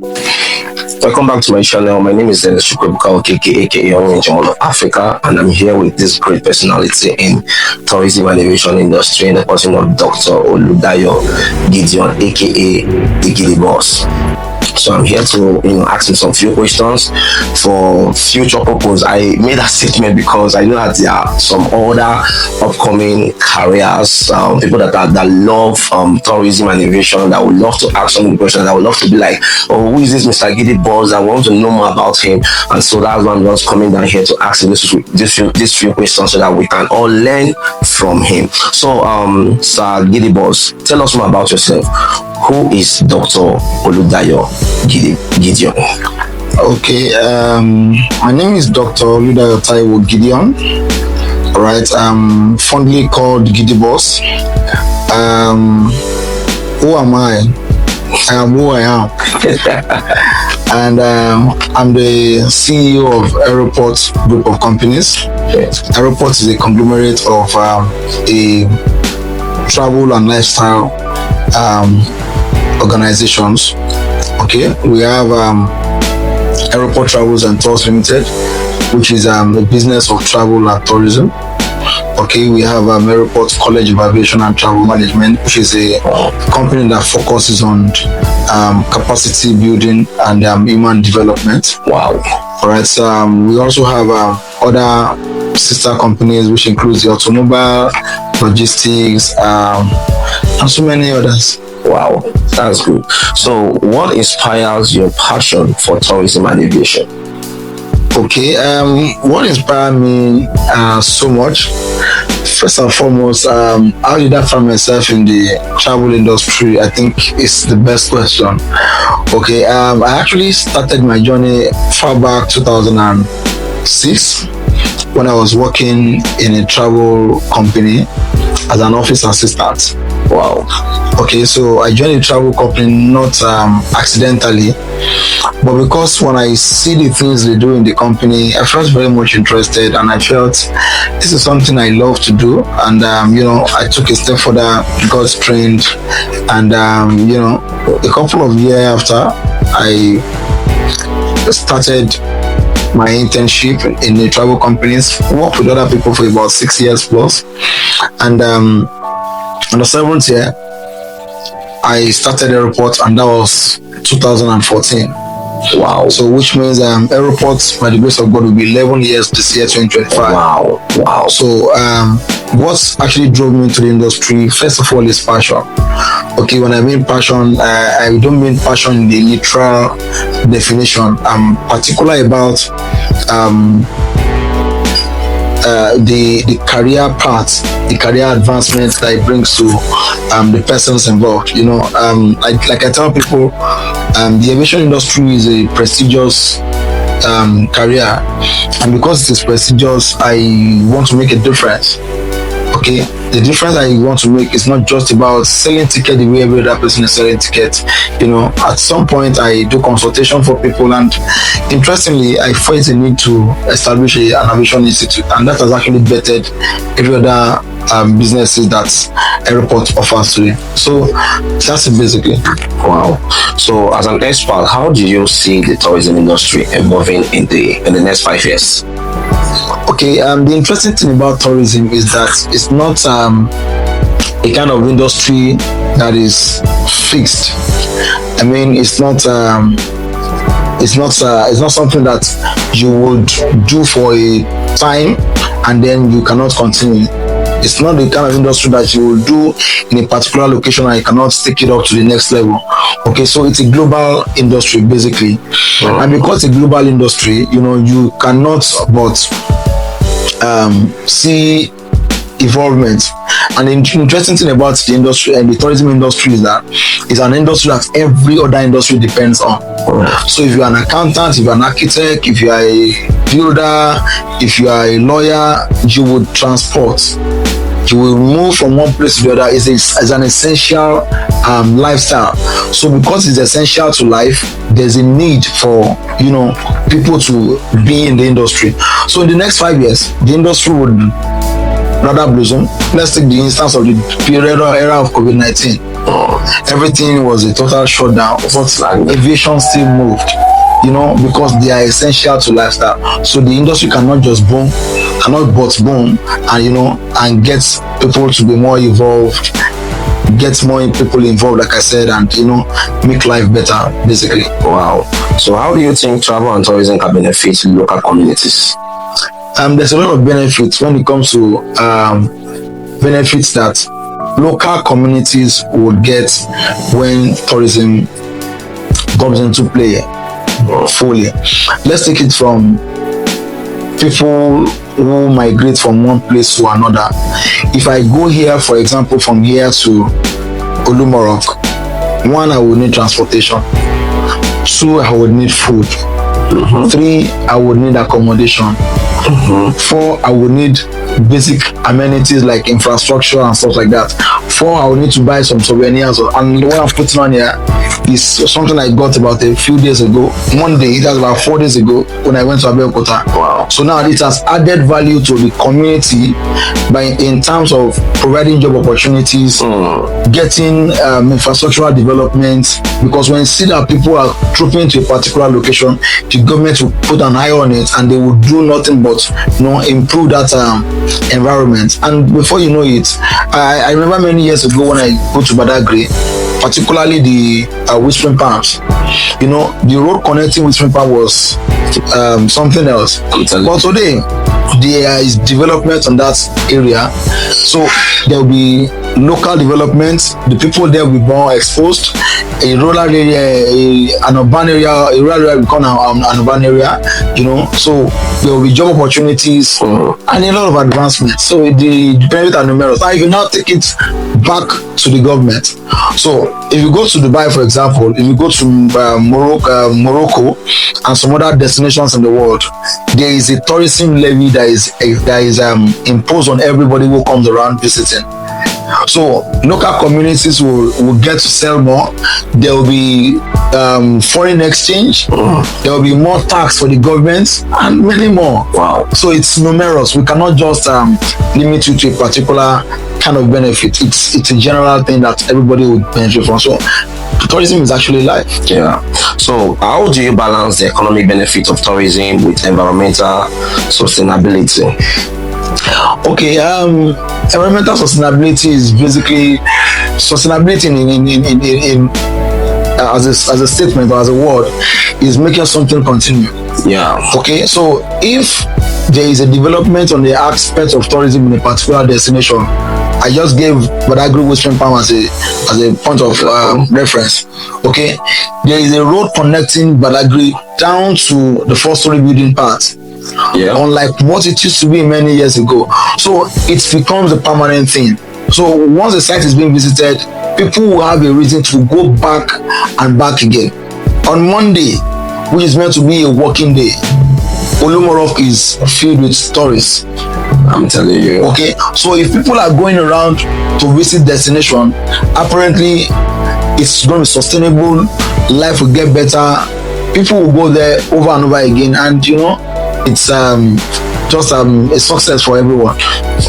Welcome back to my channel. My name is Dennis Chukwuebuka Okeke, aka Orange of Africa, and I'm here with this great personality in tourism and aviation industry in the person of Dr. Oludayo Gideon, aka the Giddy Boss. So I'm here to ask him some few questions for future purpose. I made that statement because I know that there are some other upcoming careers, people that love tourism and aviation, that would love to ask some questions, that would love to be like, oh, who is this Mr. Giddy Boss? I want to know more about him. And so that's why I'm just coming down here to ask him these few questions so that we can all learn from him. So Sir Giddy Boss, tell us more about yourself. Who is Dr. Oludayo Gideon? Okay, my name is Dr. Oludayo Taiwo Gideon. All right, I'm fondly called Giddy Boss. Who am I? I am who I am. And I'm the CEO of Aeroport group of companies. Aeroport is a conglomerate of a travel and lifestyle organizations. Okay, we have Aeroport Travels and Tours Limited, which is a business of travel and tourism. Okay, we have Aeroport College of Aviation and Travel Management, which is a company that focuses on capacity building and human development. Wow. All right, so we also have other sister companies, which includes the automobile, logistics, and so many others. Wow, that's good. So what inspires your passion for tourism and aviation? Okay, what inspired me so much? First and foremost, how did I find myself in the travel industry? I think is the best question. Okay, I actually started my journey far back 2006 when I was working in a travel company as an office assistant. Wow. Okay, so I joined a travel company not accidentally, but because when I see the things they do in the company, I felt very much interested, and I felt this is something I love to do. And I took a step further, got trained, and a couple of years after, I started my internship in the travel companies, worked with other people for about 6 years plus, and on the 7th year I started Aeroport, and that was 2014. Wow. So which means Aeroport, by the grace of God, will be 11 years this year, 2025. Wow. So what actually drove me into the industry, first of all, is passion. Okay, when I mean passion, I don't mean passion in the literal definition. I'm particular about the career path, the career advancement that it brings to the persons involved. Like I tell people, the aviation industry is a prestigious career, and because it is prestigious, I want to make a difference. Okay, the difference I want to make is not just about selling ticket the way every other person is selling ticket. At some point I do consultation for people, and interestingly, I find the need to establish an aviation institute, and that has actually bettered every other businesses that Aeroport offers today. So that's it basically. Wow. So as an expert, how do you see the tourism industry evolving in the next 5 years? Okay, the interesting thing about tourism is that it's not a kind of industry that is fixed. I mean, it's not something that you would do for a time and then you cannot continue. It's not the kind of industry that you will do in a particular location and you cannot take it up to the next level. Okay, so it's a global industry basically. And because it's a global industry, you cannot but see evolvement. And the interesting thing about the industry and the tourism industry is that it's an industry that every other industry depends on. So if you're an accountant, if you're an architect, if you are a builder, if you are a lawyer, you would transport. You will move from one place to the other. It's an essential lifestyle. So because it's essential to life, there's a need for people to be in the industry. So in the next 5 years, the industry would rather blossom. Let's take the instance of the period or era of COVID-19. Everything was a total shutdown, but aviation still moved, because they are essential to lifestyle. So the industry cannot just boom, cannot but boom, and get people to be more involved, get more people involved, like I said, and make life better, basically. Wow. So how do you think travel and tourism can benefit local communities? There's a lot of benefits when it comes to benefits that local communities would get when tourism comes into play fully. Let's take it from people who migrate from one place to another. If I go here, for example, from here to Olumorok, one, I would need transportation. Two, I would need food. Three, I would need accommodation. Four, I would need basic amenities like infrastructure and stuff like that. Four, I would need to buy some souvenirs. And what I'm putting on here is something I got about a few days ago. Monday, that's about 4 days ago when I went to Aeroport. Wow. So now it has added value to the community in terms of providing job opportunities, getting infrastructural development, because when you see that people are trooping to a particular location, the government will put an eye on it and they will do nothing but improve that environment. And before you know it, I remember many years ago when I go to Badagry, particularly the Whispering Palms, the road connecting Whispering Palm was something else. But today there is development on that area, so there will be local development. The people there will be more exposed. A rural area, an urban area, a rural area will become an urban area, so there will be job opportunities and a lot of advancement. So the benefits are numerous. Now, if you now take it back to the government, so if you go to Dubai, for example, if you go to Morocco and some other destinations in the world, there is a tourism levy that is imposed on everybody who comes around visiting. So local communities will get to sell more. There will be foreign exchange. There will be more tax for the government and many more. Wow. So it's numerous. We cannot just limit it to a particular kind of benefit. It's a general thing that everybody would benefit from. So tourism is actually life. Yeah. So how do you balance the economic benefit of tourism with environmental sustainability? Okay, environmental sustainability is basically sustainability in as a statement or as a word is making something continue. Yeah. Okay, so if there is a development on the aspect of tourism in a particular destination, I just gave Badagry Whispering Palm as a point of reference. Okay, there is a road connecting Badagry down to the 4-story building part. Yeah. Unlike what it used to be many years ago. So it becomes a permanent thing. So once the site is being visited, people will have a reason to go back and back again. On Monday, which is meant to be a working day, Olumorok is filled with tourists. I'm telling you. Okay, so if people are going around to visit destination, apparently it's going to be sustainable, life will get better, people will go there over and over again, and it's just a success for everyone.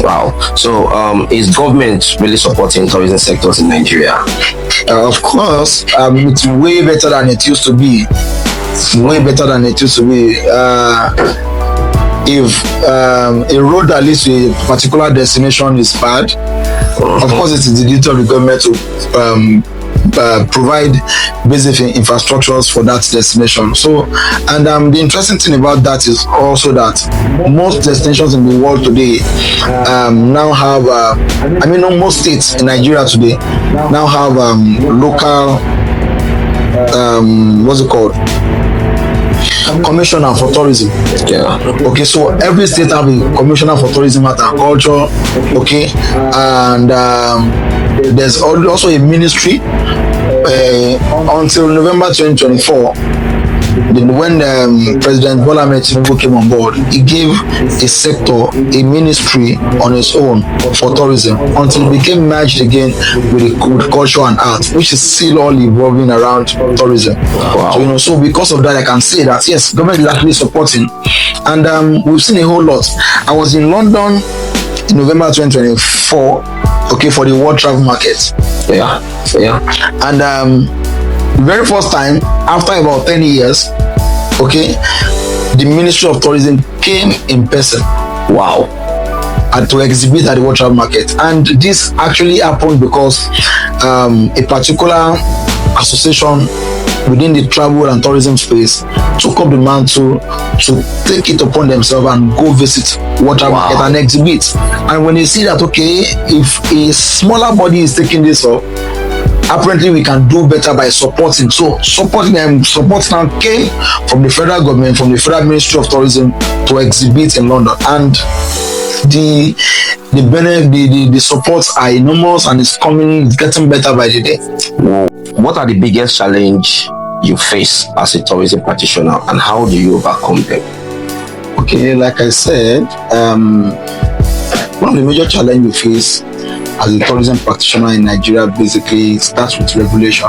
Wow. So is government really supporting tourism sectors in Nigeria? Of course, it's way better than it used to be. Way better than it used to be. If a road that leads to a particular destination is bad, of course it is the duty of the government to provide basic infrastructures for that destination. So, and the interesting thing about that is also that most destinations in the world today now have, most states in Nigeria today now have local, what's it called? Commissioner for tourism. Yeah. Okay, so every state have a commissioner for tourism and culture. Okay, and there's also a ministry until November 2024. When President Bola Ahmed Tinubu came on board, he gave a sector, a ministry on its own for tourism until it became merged again with culture and art, which is still all evolving around tourism. Wow. So because of that, I can say that yes, government is actually supporting, and we've seen a whole lot. I was in London in November 2024. Okay, for the World Travel Market. Yeah. Yeah. And the very first time, after about 10 years, okay, the Ministry of Tourism came in person. Wow. And to exhibit at the World Travel Market. And this actually happened because a particular association within the travel and tourism space took up the mantle to take it upon themselves and go visit World Travel Market and exhibit. And when they see that, okay, if a smaller body is taking this up, apparently we can do better by supporting. So supporting them came from the federal government, from the Federal Ministry of Tourism to exhibit in London. And the supports are enormous, and it's getting better by the day. What are the biggest challenge you face as a tourism practitioner, and how do you overcome them? Okay, like I said, one of the major challenges we face as a tourism practitioner in Nigeria basically starts with regulation.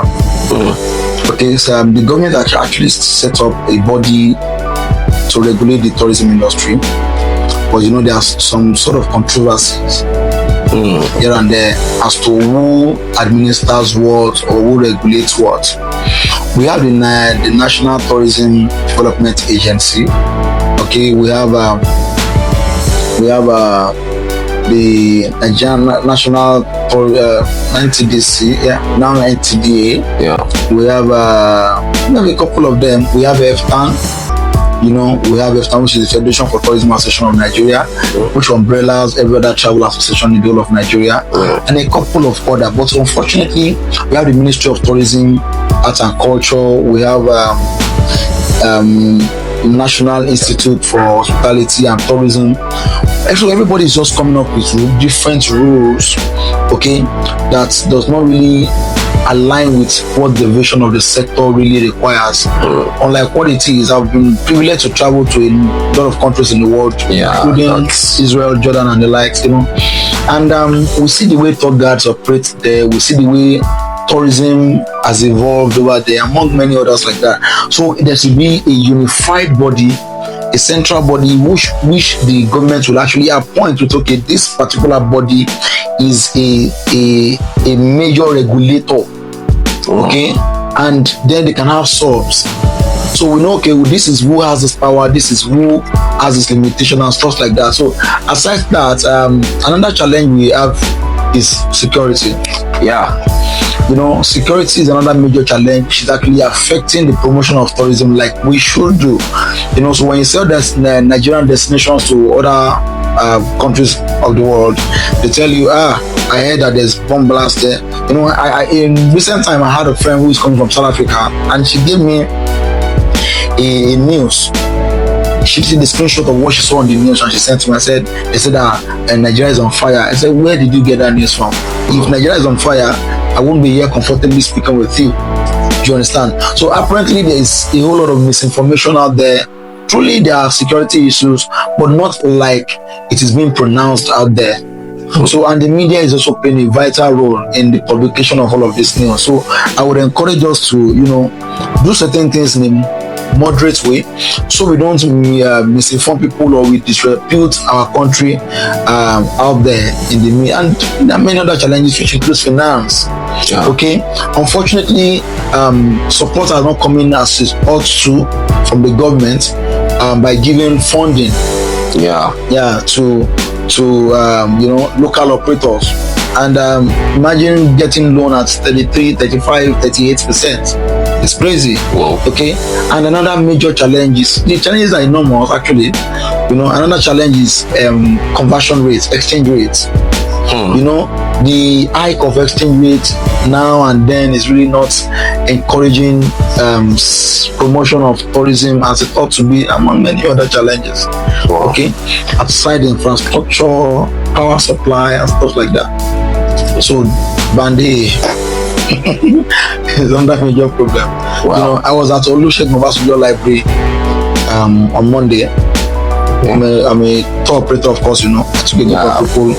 Okay, so the government actually set up a body to regulate the tourism industry. But you know, there are some sort of controversies here and there as to who administers what or who regulates what. We have the National Tourism Development Agency. Okay, we have the Nigerian National NTDC, now NTDA. Yeah. We have a couple of them. We have FTAN. You know, we have FTAN, which is the Federation for Tourism Association of Nigeria, which umbrellas every other travel association in the whole of Nigeria, and a couple of other. But unfortunately, we have the Ministry of Tourism, Arts and Culture. We have National Institute for Hospitality and Tourism. Actually, everybody is just coming up with different rules, okay, that does not really align with what the vision of the sector really requires. Unlike what it is, I've been privileged to travel to a lot of countries in the world, including Israel, Jordan, and the likes, you know. And we see the way tour guides operate there. We see the way tourism has evolved over there, among many others like that. So there should be a unified body, a central body which the government will actually appoint with, okay, this particular body is a major regulator, okay, and then they can have subs. So we know, okay, well, this is who has this power, this is who has this limitation and stuff like that. So aside that, another challenge we have is security. Yeah. You know, security is another major challenge, which is actually affecting the promotion of tourism like we should do. You know, so when you sell Nigerian destinations to other countries of the world, they tell you, I heard that there's bomb blast there. You know, I in recent time I had a friend who is coming from South Africa, and she gave me a news. She did the screenshot of what she saw on the news, and she sent to me. They said that Nigeria is on fire. I said, where did you get that news from? If Nigeria is on fire, I won't be here comfortably speaking with you. Do you understand? So apparently there is a whole lot of misinformation out there. Truly there are security issues, but not like it is being pronounced out there. So, and the media is also playing a vital role in the publication of all of this news. So I would encourage us to, you know, do certain things in a moderate way, so we don't misinform people or we disrepute our country out there in the media. And there are many other challenges, which includes finance. Yeah. Okay, unfortunately, support has not come in as it ought to from the government by giving funding. To you know, local operators. And imagine getting loan at 33, 35, 38%. It's crazy. Wow. Okay. And another major challenge is, the challenges are enormous actually. You know, another challenge is conversion rates, exchange rates. You know, the hike of exchange rates now and then is really not encouraging promotion of tourism as it ought to be, among many other challenges. Wow. Okay, outside infrastructure, power supply, and stuff like that. So Bandi is under major problem. Wow. You know, I was at Olusegun Obasanjo Library on Monday. I'm a tour operator, of course. You know, I took a group of people.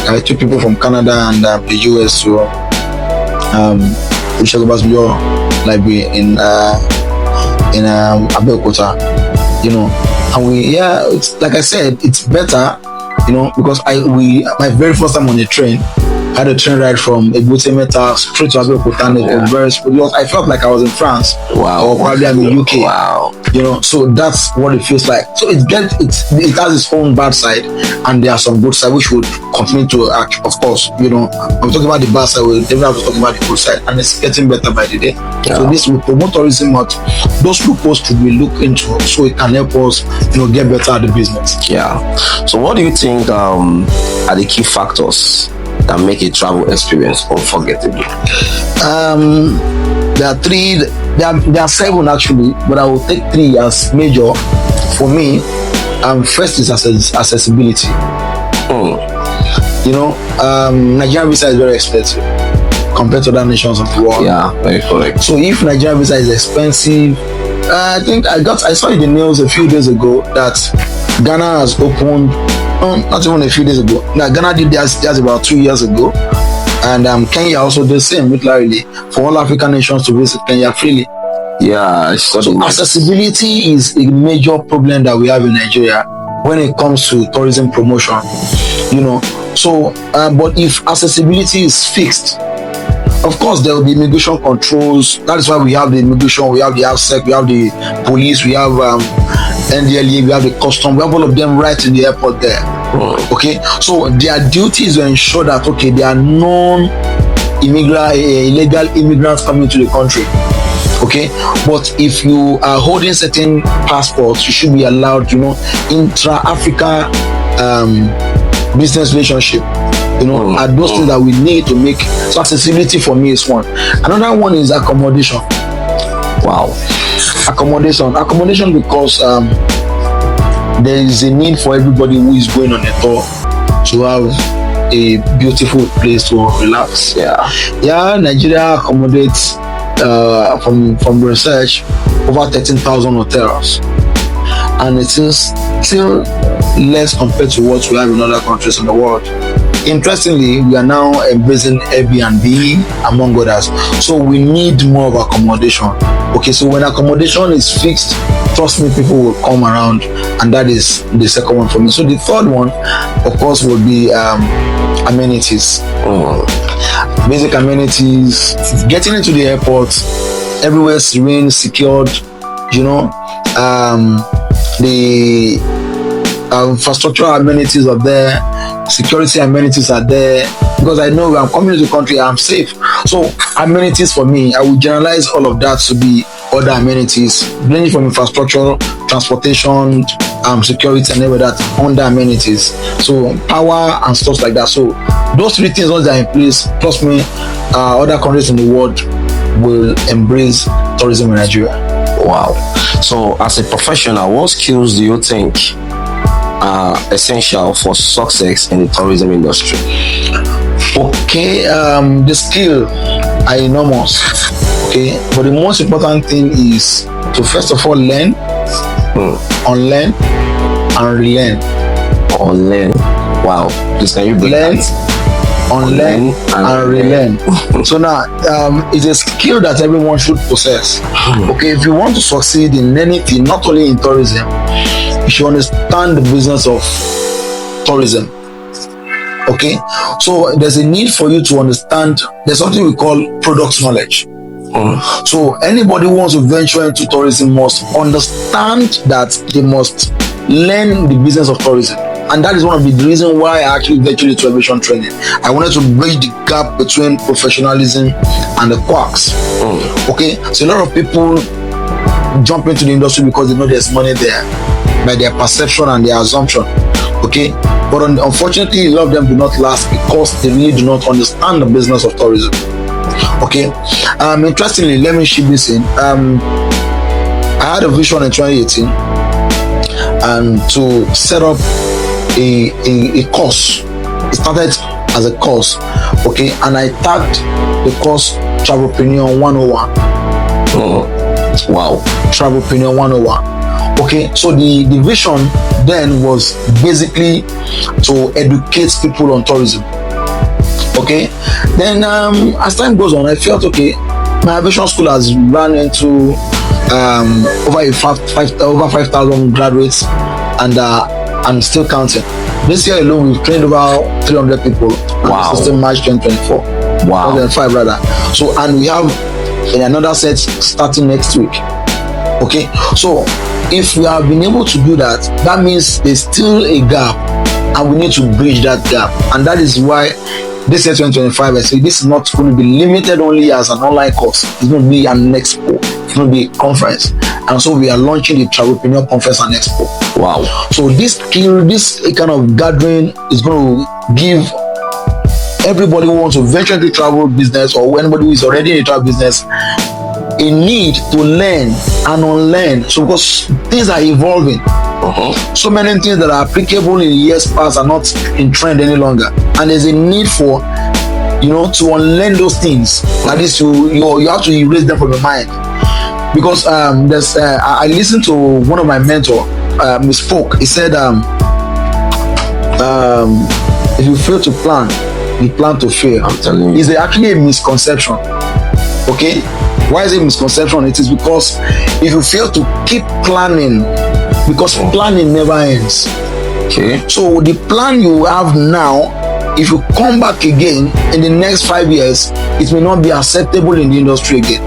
I took people from Canada and the US to Olusegun Obasanjo Library in Aeroport. You know, and it's like I said, it's better. You know, because my very first time on the train, had a train ride from Ebute Meta straight to Aeroport, and it was very smooth. I felt like I was in France, or probably I'm in UK. Wow. You know, so that's what it feels like. So it has its own bad side, and there are some good side which would continue to act. Of course, you know, I'm talking about the bad side. We definitely have to talk about the good side, and it's getting better by the day. So this will promote tourism, but those loopholes should be looked into so it can help us, you know, get better at the business. Yeah. So what do you think are the key factors that make a travel experience unforgettable? There are three. There are seven actually, but I will take three as major for me. First is accessibility. You know, Nigerian visa is very expensive compared to other nations of the world. Yeah, very correct. So if Nigerian visa is expensive, I think I saw in the news a few days ago that Ghana has opened. Not even a few days ago. Now Ghana did that about 2 years ago, and Kenya also did the same literally for all African nations to visit Kenya freely. Yeah, so accessibility is a major problem that we have in Nigeria when it comes to tourism promotion. You know, so but if accessibility is fixed, of course there will be immigration controls. That is why we have the immigration, we have the AFSEC, we have the police, we have NDLE, we have the custom, we have all of them right in the airport there. Okay, so their duty is to ensure that there are illegal immigrants coming to the country. Okay, but if you are holding certain passports, you should be allowed, you know, intra-Africa business relationship. You know, are those things that we need to make. So accessibility for me is one. Another one is accommodation. Wow. Accommodation because there is a need for everybody who is going on a tour to have a beautiful place to relax. Nigeria accommodates from research over 13,000 hotels, and it is still less compared to what we have in other countries in the world. Interestingly, we are now embracing Airbnb among others, so we need more of accommodation. Okay, so when accommodation is fixed, trust me, people will come around, and that is the second one for me. So the third one, of course, will be amenities. Basic amenities, getting into the airport, everywhere serene, secured, you know, the infrastructural amenities are there, security amenities are there, because I know when I'm coming to the country, I'm safe. So amenities for me, I will generalize all of that to be other amenities, ranging from infrastructure, transportation, security, and everything that under amenities. So power and stuff like that. So those three things, once they're in place, trust me, other countries in the world will embrace tourism in Nigeria. Wow. So as a professional, what skills do you think are essential for success in the tourism industry? Okay, the skill are enormous. Okay, but the most important thing is to first of all learn, unlearn, and relearn. Unlearn. Wow. Please, can you break learn, that? Unlearn, and relearn. So now, it's a skill that everyone should possess. Okay, if you want to succeed in anything, not only in tourism, you should understand the business of tourism. Okay, so there's a need for you to understand. There's something we call product knowledge. So anybody who wants to venture into tourism must understand that they must learn the business of tourism. And that is one of the reasons why I actually ventured into aviation training. I wanted to bridge the gap between professionalism and the quacks. Okay, so a lot of people jump into the industry because they know there's money there, by their perception and their assumption. Okay, but unfortunately, a lot of them do not last because they really do not understand the business of tourism. Okay, interestingly, let me ship this in. I had a vision in 2018 and to set up a course. It started as a course, okay, and I tagged the course Travelpreneur 101. Wow. Travelpreneur 101. Okay, so the vision then was basically to educate people on tourism. Okay, then as time goes on, I felt okay, my aviation school has run into over 5,000 graduates, and I'm still counting. This year alone, we've trained over 300 people Wow. 16 March 2024. Wow. 2025 rather. So, and we have in another set starting next week. Okay, so if we have been able to do that, that means there's still a gap, and we need to bridge that gap. And that is why this year 2025, I say this is not going to be limited only as an online course. It's going to be an expo. It's going to be a conference. And so we are launching the Travelpreneur Conference and Expo. Wow. So this kind of gathering is going to give everybody who wants to venture into travel business, or anybody who is already in the travel business, a need to learn and unlearn. So because things are evolving, so many things that are applicable in years past are not in trend any longer, and there's a need for to unlearn those things. That is, you have to erase them from your mind. Because I listened to one of my mentors, spoke. He said, if you fail to plan, you plan to fail. I'm telling you, it's actually a misconception. Okay, why is it a misconception? It is because if you fail to keep planning, because planning never ends. Okay. So the plan you have now, if you come back again in the next 5 years, it may not be acceptable in the industry again.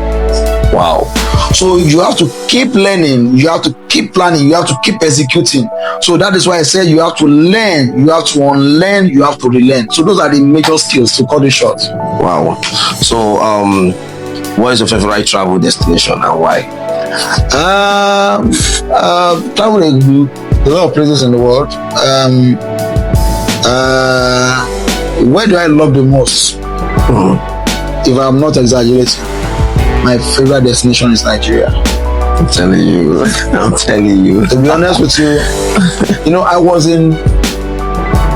Wow. So you have to keep learning, you have to keep planning, you have to keep executing. So that is why I said you have to learn, you have to unlearn, you have to relearn. So those are the major skills, to cut it short. Wow. So what is your favorite travel destination and why? Traveling a lot of places in the world. Where do I love the most? If I'm not exaggerating, my favorite destination is Nigeria. I'm telling you. I'm telling you. To be honest with you, I was in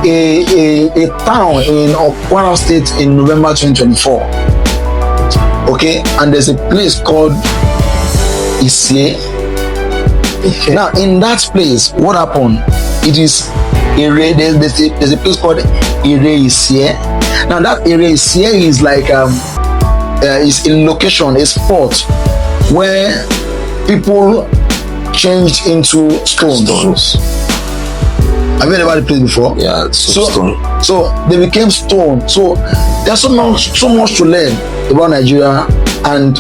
a town in Kwara State in November 2024. Okay, and there's a place called Isie. Okay. Now, in that place, what happened? It is there's a place called Isie. Now, that Isie is like is a location, a spot where people changed into stones. Have you ever had a place before? Yeah, it's stone. So they became stone. So there's so much to learn about Nigeria, and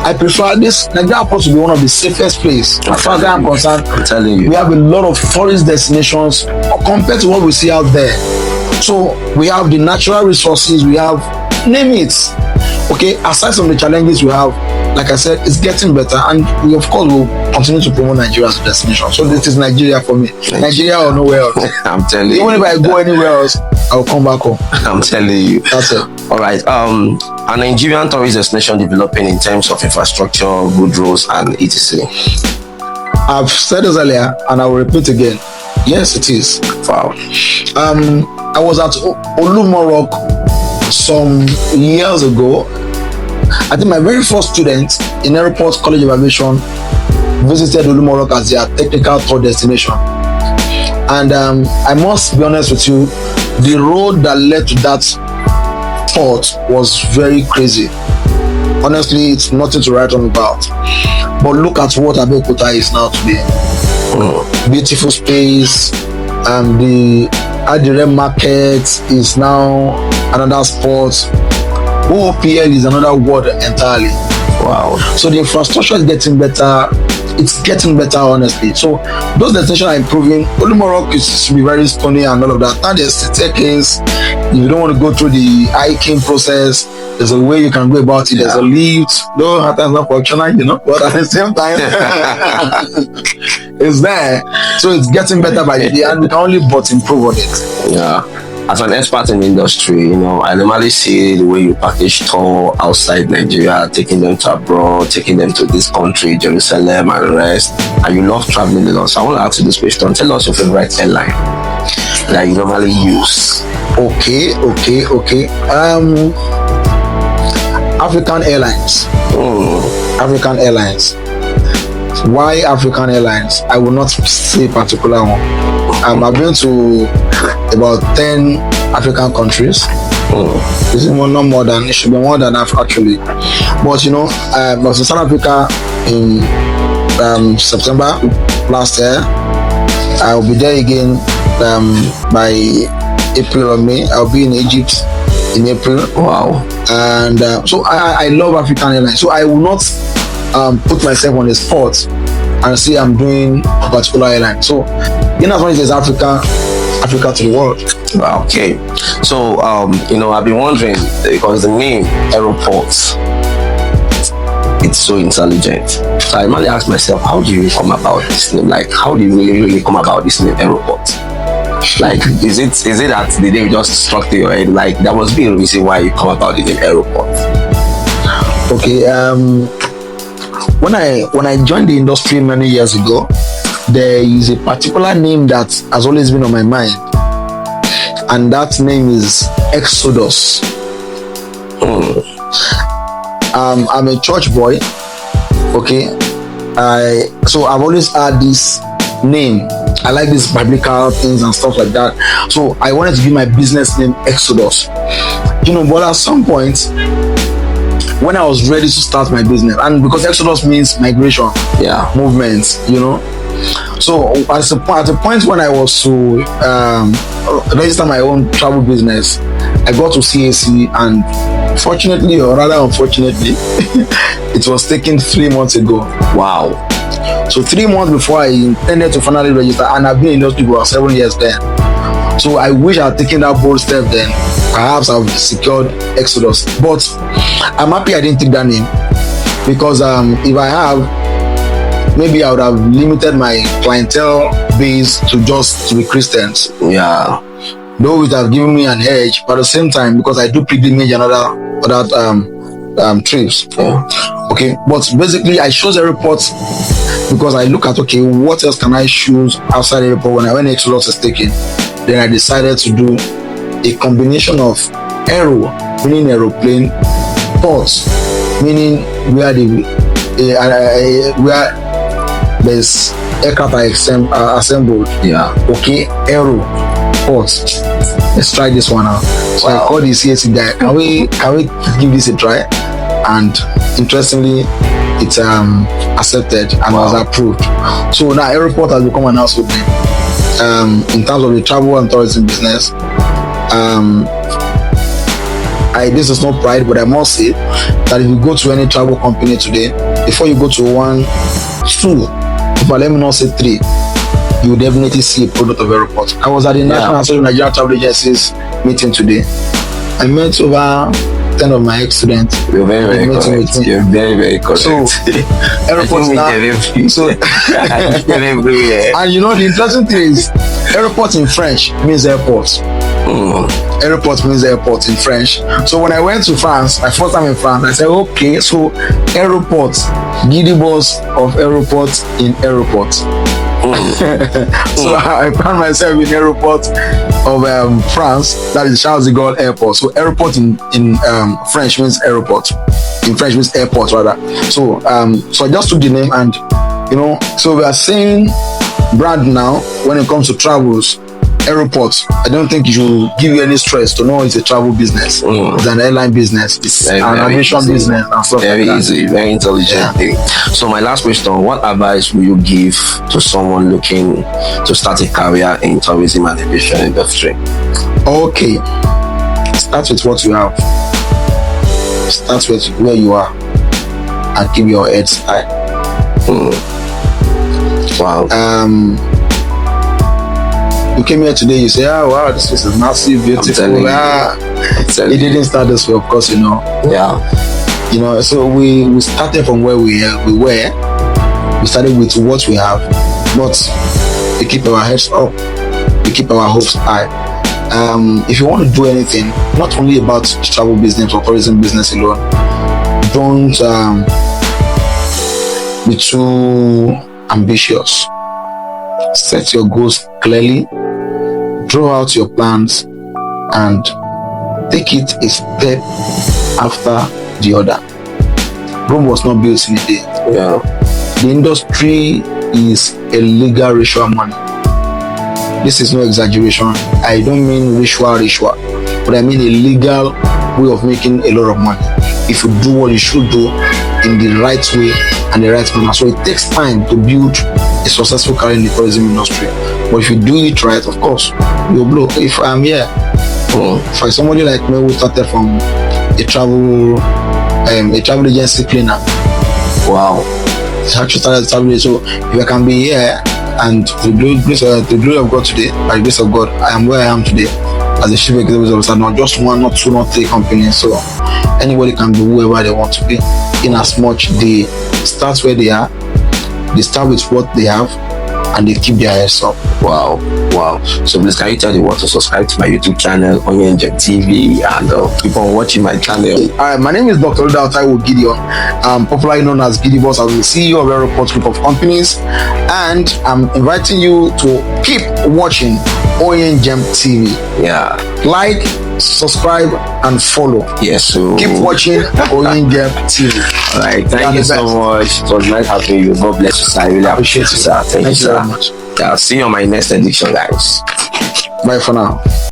I prefer this. Nigeria Airport to be one of the safest places. As far as I'm concerned, I'm telling you, we have a lot of tourist destinations compared to what we see out there. So we have the natural resources, we have, name it. Okay, aside from the challenges we have, like I said, it's getting better, and we of course will continue to promote Nigeria as a destination. So this is Nigeria for me. Nigeria or nowhere else. I'm telling you. Even if I go anywhere else, I'll come back home. I'm telling you. That's it. All right. A Nigerian tourist destination developing in terms of infrastructure, good roads, and etc. I've said this earlier, and I will repeat again. Yes, it is. Wow. I was at Olumorok some years ago. I think my very first student in Aeroport College of Aviation visited Olumorok as their technical tour destination. And I must be honest with you, the road that led to that port was very crazy. Honestly, it's nothing to write home about. But look at what Abeokuta is now today. Beautiful space. The Adire market is now another spot. OPL is another world entirely. Wow. So the infrastructure is getting better. It's getting better, honestly. So those destinations are improving. Olumorok used to be very stony and all of that. Now there's the staircase. If you don't want to go through the hiking process, there's a way you can go about it. There's a lift. Though at times not functional, but at the same time, it's there. So it's getting better by the day, and we can only but improve on it. Yeah. As an expert in the industry, I normally see the way you package tour outside Nigeria, taking them to abroad, taking them to this country, Jerusalem and the rest. And you love traveling a lot. So I want to ask you this question. Tell us your favorite airline that you normally use. Okay. African Airlines. African Airlines. Why African Airlines? I will not say a particular one. I've been to about 10 African countries. This is not more than, it should be more than half actually. But I was in South Africa in September last year. I will be there again by April or May. I'll be in Egypt in April. Wow. And so I love African Airlines. So I will not put myself on the spot and say I'm doing a particular airline. So in as much as there's Africa to the world. Okay. So I've been wondering, because the name Aeroport, it's so intelligent. So I normally ask myself, how do you come about this name? Like, how do you really come about this name Aeroport? Like, is it that the name just struck to your head? Like, there must be a reason why you come about the name Aeroport. Okay. When I joined the industry many years ago, there is a particular name that has always been on my mind, and that name is Exodus. I'm a church boy. Okay. So I've always had this name. I like these biblical things and stuff like that. So I wanted to give my business name Exodus. But at some point, when I was ready to start my business, and because Exodus means migration, movement, So at the point when I was to register my own travel business, I got to CAC, and fortunately, or rather unfortunately, it was taken 3 months ago. Wow. So 3 months before I intended to finally register, and I've been in industry for 7 years then. So I wish I had taken that bold step then. Perhaps I've secured Exodus. But I'm happy I didn't take that name, because if I have, maybe I would have limited my clientele base to just to be Christians. Yeah. Though it has given me an edge, but at the same time, because I do pilgrimage and other trips. Yeah. Okay, but basically I chose Aeroport because I look at, okay, what else can I choose outside Aeroport when Exodus is taken? Then I decided to do a combination of aero, meaning aeroplane, ports, meaning where there's aircraft are assembled. Yeah. Okay, aero, ports. Let's try this one out. So I called the CAC guy. Can we give this a try? And interestingly, it's accepted and was approved. So now Aeroport has become an household name. In terms of the travel and tourism business, this is not pride, but I must say that if you go to any travel company today, before you go to 1, 2, but let me not say 3, you will definitely see a product of Aeroport. I was at the National Association of Nigerian Travel Agencies meeting today. I met over 10 of my ex-students. You're very, very correct. You're very, very correct. So, Aeroport now. So, and the interesting thing is, Aeroport in French means airport. Aeroport means airport in French. So when I went to France, my first time in France, I said, okay, so Aeroport, giddy boss of Aeroport in Aeroport. So I found myself in Aeroport of France, that is Charles de Gaulle Airport. So Aeroport in French means airport. In French means airport rather. So I just took the name, and so we are saying brand now when it comes to travels. Aeroport, I don't think it should give you any stress to know it's a travel business. It's an airline business. It's an aviation business and stuff very like that. Easy, very intelligent thing. So my last question, what advice will you give to someone looking to start a career in tourism and aviation industry? Okay, start with what you have. Start with where you are and keep your head high. Wow. You came here today, you say, wow, this place is massive, beautiful. It didn't start this way, of course, Yeah. So we started from where we were. We started with what we have, but we keep our heads up, we keep our hopes high. If you want to do anything, not only about travel business or tourism business alone, don't be too ambitious. Set your goals clearly, draw out your plans, and take it a step after the other. Rome was not built in a day. Yeah. The industry is a legal ritual money. This is no exaggeration. I don't mean ritual, but I mean a legal way of making a lot of money. If you do what you should do in the right way and the right manner. So it takes time to build a a successful career in the tourism industry. But if you do it right, of course, you'll blow. If I'm here, for somebody like me who started from a travel agency cleaner. Wow. I actually started a travel agency. So if I can be here and to do the glory of God today, by the grace of God, I am where I am today as a chief executive officer, not just one, not two, not three companies. So anybody can be whoever they want to be, in as much they start where they are, they start with what they have, and they keep their heads up. Wow. So please, can you tell the world to subscribe to my YouTube channel, Aviation TV, and keep on watching my channel? Alright, my name is Dr. Taiwo Gideon. I'm popularly known as Giddy Boss. I'm the CEO of Aeroport group of companies, and I'm inviting you to keep watching Aviation TV. Yeah. Like, subscribe, and follow. Yes. So Keep watching Aviation TV. All right. Thank you so much. It was nice having you. God bless you, sir. I really appreciate you, sir. Thank you, sir. very much. Yeah, I'll see you on my next edition, guys. Bye for now.